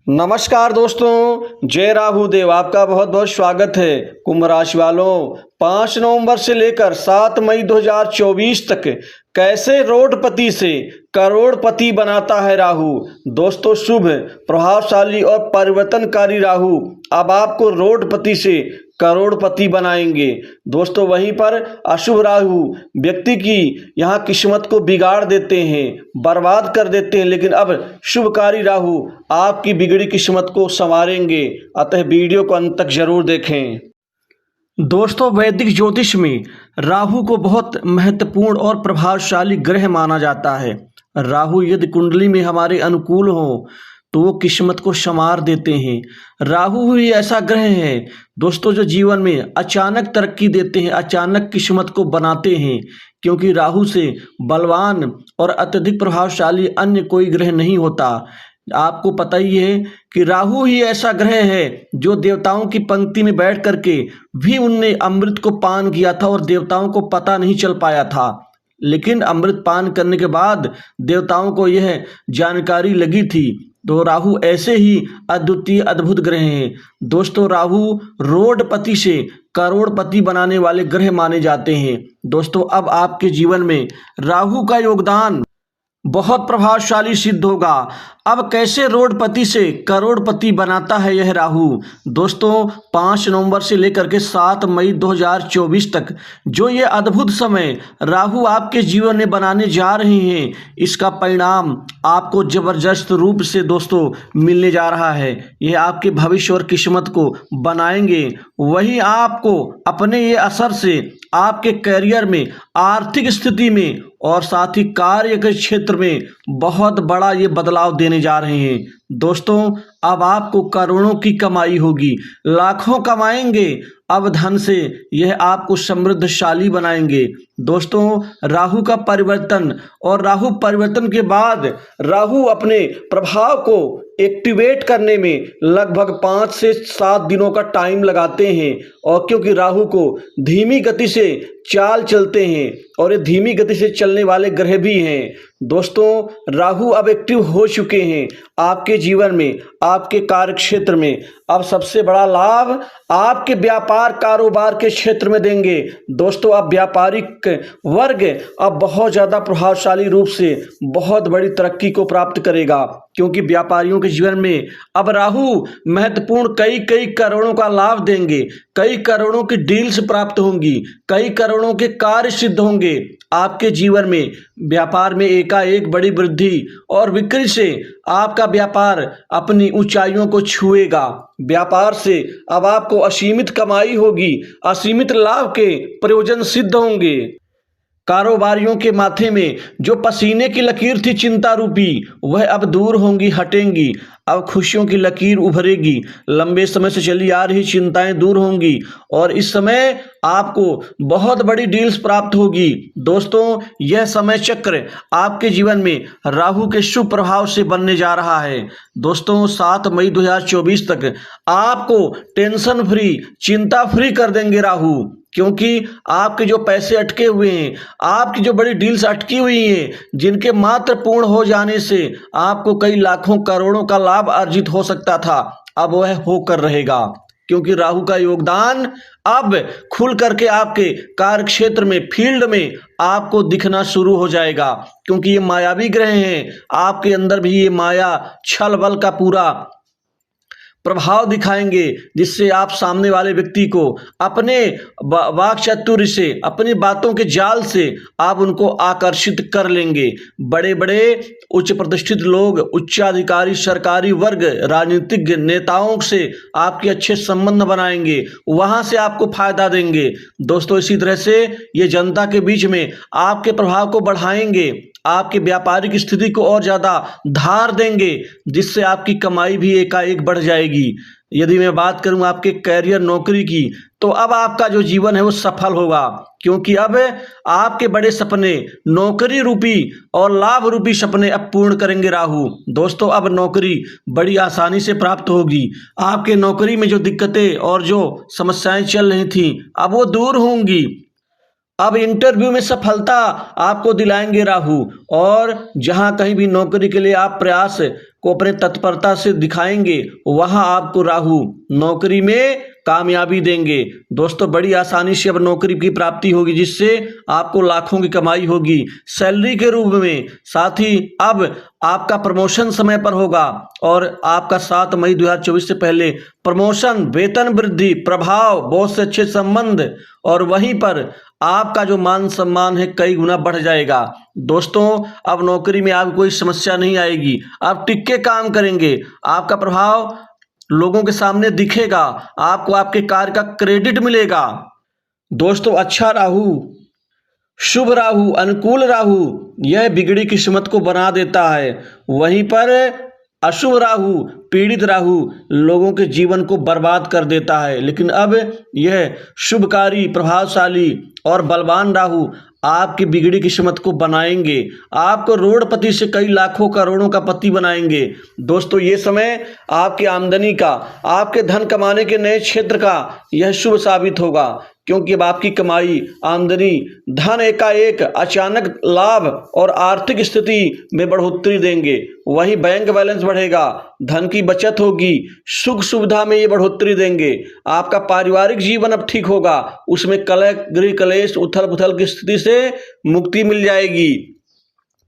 नमस्कार दोस्तों, जय राहु देव आपका बहुत बहुत स्वागत है। कुंभ राशि वालों, 5 नवंबर से लेकर 7 मई 2024 तक कैसे रोडपति से करोड़पति बनाता है राहु। दोस्तों, शुभ, प्रभावशाली और परिवर्तनकारी राहु अब आपको रोडपति से करोड़पति बनाएंगे। दोस्तों, वहीं पर अशुभ राहु व्यक्ति की यहाँ किस्मत को बिगाड़ देते हैं, बर्बाद कर देते हैं, लेकिन अब शुभकारी राहु आपकी बिगड़ी किस्मत को संवारेंगे। अतः वीडियो को अंत तक जरूर देखें। दोस्तों, वैदिक ज्योतिष में राहु को बहुत महत्वपूर्ण और प्रभावशाली ग्रह माना जाता है। राहु यदि कुंडली में हमारे अनुकूल हो तो वो किस्मत को संवार देते हैं। राहु ही ऐसा ग्रह है दोस्तों जो जीवन में अचानक तरक्की देते हैं, अचानक किस्मत को बनाते हैं, क्योंकि राहु से बलवान और अत्यधिक प्रभावशाली अन्य कोई ग्रह नहीं होता। आपको पता ही है कि राहु ही ऐसा ग्रह है जो देवताओं की पंक्ति में बैठ करके भी उनने अमृत को पान किया था और देवताओं को पता नहीं चल पाया था, लेकिन अमृत पान करने के बाद देवताओं को यह जानकारी लगी थी। तो राहु ऐसे ही अद्वितीय अद्भुत ग्रह हैं। दोस्तों, राहु रोडपति से करोड़पति बनाने वाले ग्रह माने जाते हैं। दोस्तों, अब आपके जीवन में राहु का योगदान बहुत प्रभावशाली सिद्ध होगा। अब कैसे रोडपति से करोड़पति बनाता है यह राहु। दोस्तों, 5 नवंबर से लेकर के 7 मई 2024 तक जो ये अद्भुत समय राहु आपके जीवन में बनाने जा रहे हैं, इसका परिणाम आपको जबरदस्त रूप से दोस्तों मिलने जा रहा है। यह आपके भविष्य और किस्मत को बनाएंगे। वही आपको अपने ये असर से आपके करियर में, आर्थिक स्थिति में और साथ ही कार्य के क्षेत्र में बहुत बड़ा ये बदलाव देने जा रहे हैं। दोस्तों, अब आपको करोड़ों की कमाई होगी, लाखों कमाएंगे। अब धन से यह आपको समृद्धशाली बनाएंगे। दोस्तों, राहु का परिवर्तन और राहु परिवर्तन के बाद राहु अपने प्रभाव को एक्टिवेट करने में लगभग 5 से 7 दिनों का टाइम लगाते हैं, और क्योंकि राहु को धीमी गति से चाल चलते हैं और ये धीमी गति से चलने वाले ग्रह भी हैं। दोस्तों, राहु अब एक्टिव हो चुके हैं आपके जीवन में, आपके कार्य क्षेत्र में। अब सबसे बड़ा लाभ आपके व्यापार कारोबार के क्षेत्र में देंगे। दोस्तों, अब व्यापारिक वर्ग अब बहुत ज़्यादा प्रभावशाली रूप से बहुत बड़ी तरक्की को प्राप्त करेगा, क्योंकि व्यापारियों के जीवन में अब राहु महत्वपूर्ण कई करोड़ों का लाभ देंगे। कई करोड़ों की डील्स प्राप्त होंगी, कई करोड़ों के कार्य सिद्ध होंगे आपके जीवन में। व्यापार में एकाएक बड़ी वृद्धि और बिक्री से आपका व्यापार अपनी ऊंचाइयों को छुएगा। व्यापार से अब आपको असीमित कमाई होगी, असीमित लाभ के प्रयोजन सिद्ध होंगे। कारोबारियों के माथे में जो पसीने की लकीर थी चिंता रूपी, वह अब दूर होंगी, हटेंगी। अब खुशियों की लकीर उभरेगी। लंबे समय से चली आ रही चिंताएं दूर होंगी और इस समय आपको बहुत बड़ी डील्स प्राप्त होगी। दोस्तों, यह समय चक्र आपके जीवन में राहु के शुभ प्रभाव से बनने जा रहा है। दोस्तों, 7 मई 2024 तक आपको टेंशन फ्री, चिंता फ्री कर देंगे राहु, क्योंकि आपके जो पैसे अटके हुए हैं, आपकी जो बड़ी डील्स अटकी हुई हैं, जिनके मात्र पूर्ण हो जाने से आपको कई लाखों करोड़ों का लाभ अर्जित हो सकता था, अब वह होकर रहेगा, क्योंकि राहु का योगदान अब खुल करके आपके कार्य क्षेत्र में, फील्ड में आपको दिखना शुरू हो जाएगा। क्योंकि ये मायावी ग्रह हैं, आपके अंदर भी ये माया, छल बल का पूरा प्रभाव दिखाएंगे, जिससे आप सामने वाले व्यक्ति को अपने वाक चातुर्य से, अपनी बातों के जाल से आप उनको आकर्षित कर लेंगे। बड़े बड़े उच्च प्रतिष्ठित लोग, उच्चाधिकारी, सरकारी वर्ग, राजनीतिक नेताओं से आपके अच्छे संबंध बनाएंगे, वहां से आपको फायदा देंगे। दोस्तों, इसी तरह से ये जनता के बीच में आपके प्रभाव को बढ़ाएंगे, आपकी व्यापारिक स्थिति को और ज़्यादा धार देंगे, जिससे आपकी कमाई भी एकाएक बढ़ जाएगी। यदि मैं बात करूं आपके कैरियर, नौकरी की, तो अब आपका जो जीवन है वो सफल होगा, क्योंकि अब आपके बड़े सपने, नौकरी रूपी और लाभ रूपी सपने अब पूर्ण करेंगे राहु। दोस्तों, अब नौकरी बड़ी आसानी से प्राप्त होगी। आपके नौकरी में जो दिक्कतें और जो समस्याएं चल रही थी, अब वो दूर होंगी। अब इंटरव्यू में सफलता आपको दिलाएंगे राहु, और जहां कहीं भी नौकरी के लिए आप प्रयास को अपने तत्परता से दिखाएंगे, वहां आपको राहु नौकरी में कामयाबी देंगे। दोस्तों बड़ी आसानी से अब नौकरी की प्राप्ति होगी, जिससे आपको लाखों की कमाई होगी सैलरी के रूप में। साथ ही अब आपका प्रमोशन समय पर होगा और आपका 7 मई 2024 से पहले प्रमोशन, वेतन वृद्धि, प्रभाव, बॉस से अच्छे संबंध और वहीं पर आपका जो मान सम्मान है कई गुना बढ़ जाएगा। दोस्तों अब नौकरी में आपको कोई समस्या नहीं आएगी, आप टिक के काम करेंगे, आपका प्रभाव लोगों के सामने दिखेगा, आपको आपके कार्य का क्रेडिट मिलेगा। दोस्तों अच्छा राहु, शुभ राहु, अनुकूल राहु यह बिगड़ी किस्मत को बना देता है, वहीं पर अशुभ राहु, पीड़ित राहु लोगों के जीवन को बर्बाद कर देता है। लेकिन अब यह शुभकारी, प्रभावशाली और बलवान राहु आपकी बिगड़ी किस्मत को बनाएंगे, आपको रोडपति से कई लाखों करोड़ों का पति बनाएंगे। दोस्तों ये समय आपकी आमदनी का, आपके धन कमाने के नए क्षेत्र का यह शुभ साबित होगा, क्योंकि अब आपकी कमाई, आमदनी, धन एकाएक अचानक लाभ और आर्थिक स्थिति में बढ़ोतरी देंगे। वहीं बैंक बैलेंस बढ़ेगा, धन की बचत होगी, सुख सुविधा में ये बढ़ोतरी देंगे। आपका पारिवारिक जीवन अब ठीक होगा, उसमें कलह, गृह कलेश, उथल पुथल की स्थिति से मुक्ति मिल जाएगी।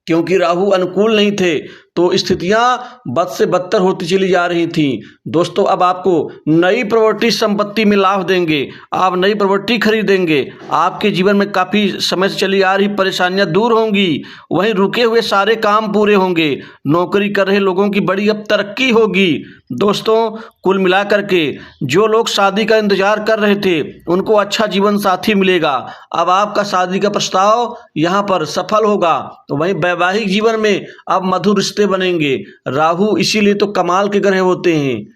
क्योंकि राहु अनुकूल नहीं थे तो स्थितियां बद से बदतर होती चली जा रही थीं। दोस्तों अब आपको नई प्रॉपर्टी संपत्ति में लाभ देंगे, आप नई प्रॉपर्टी खरीदेंगे, आपके जीवन में काफ़ी समय से चली आ रही परेशानियां दूर होंगी, वहीं रुके हुए सारे काम पूरे होंगे, नौकरी कर रहे लोगों की बड़ी अब तरक्की होगी। दोस्तों कुल मिलाकर के जो लोग शादी का इंतजार कर रहे थे उनको अच्छा जीवन साथी मिलेगा, अब आपका शादी का प्रस्ताव यहाँ पर सफल होगा। तो वहीं वैवाहिक जीवन में अब मधुर रिश्ते बनेंगे, राहु इसीलिए तो कमाल के ग्रह होते हैं।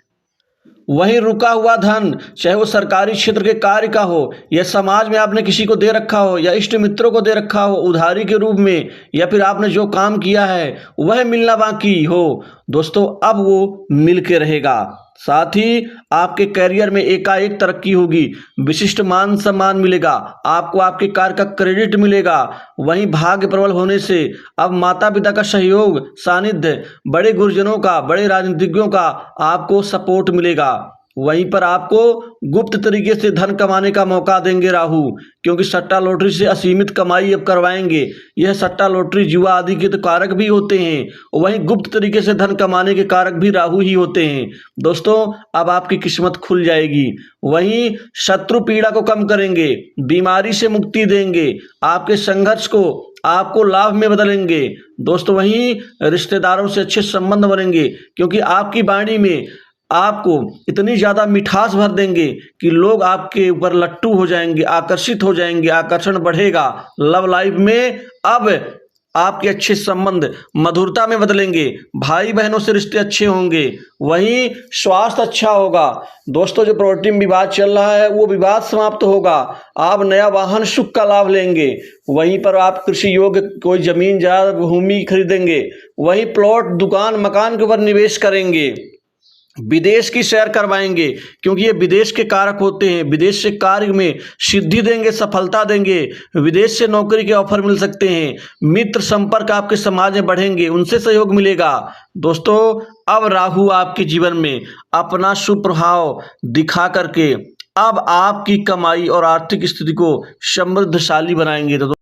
वहीं रुका हुआ धन, चाहे वो सरकारी क्षेत्र के कार्य का हो या समाज में आपने किसी को दे रखा हो या इष्ट मित्रों को दे रखा हो उधारी के रूप में, या फिर आपने जो काम किया है वह मिलना बाकी हो, दोस्तों अब वो मिल के रहेगा। साथ ही आपके करियर में एकाएक तरक्की होगी, विशिष्ट मान सम्मान मिलेगा, आपको आपके कार्य का क्रेडिट मिलेगा। वहीं भाग्य प्रबल होने से अब माता पिता का सहयोग, सानिध्य, बड़े गुरुजनों का, बड़े राजनीतिज्ञों का आपको सपोर्ट मिलेगा। वहीं पर आपको गुप्त तरीके से धन कमाने का मौका देंगे राहु, क्योंकि सट्टा लॉटरी से असीमित कमाई अब करवाएंगे। यह सट्टा लॉटरी, जुआ आदि के तो कारक भी होते हैं, वहीं गुप्त तरीके से धन कमाने के कारक भी राहु ही होते हैं। दोस्तों अब आपकी किस्मत खुल जाएगी। वहीं शत्रु पीड़ा को कम करेंगे, बीमारी से मुक्ति देंगे, आपके संघर्ष को आपको लाभ में बदलेंगे। दोस्तों वहीं रिश्तेदारों से अच्छे संबंध बनेंगे, क्योंकि आपकी वाणी में आपको इतनी ज़्यादा मिठास भर देंगे कि लोग आपके ऊपर लट्टू हो जाएंगे, आकर्षित हो जाएंगे, आकर्षण बढ़ेगा। लव लाइफ में अब आपके अच्छे संबंध मधुरता में बदलेंगे, भाई बहनों से रिश्ते अच्छे होंगे, वहीं स्वास्थ्य अच्छा होगा। दोस्तों जो प्रॉपर्टी में विवाद चल रहा है वो विवाद समाप्त होगा, आप नया वाहन सुख का लाभ लेंगे। वहीं पर आप कृषि योग्य कोई जमीन जायदाद भूमि खरीदेंगे, वहीं प्लॉट, दुकान, मकान के ऊपर निवेश करेंगे, विदेश की सैर करवाएंगे, क्योंकि ये विदेश के कारक होते हैं, विदेश से कार्य में सिद्धि देंगे, सफलता देंगे, विदेश से नौकरी के ऑफर मिल सकते हैं, मित्र संपर्क आपके समाज में बढ़ेंगे, उनसे सहयोग मिलेगा। दोस्तों अब राहु आपके जीवन में अपना शुभ प्रभाव दिखा करके अब आपकी कमाई और आर्थिक स्थिति को समृद्धशाली बनाएंगे।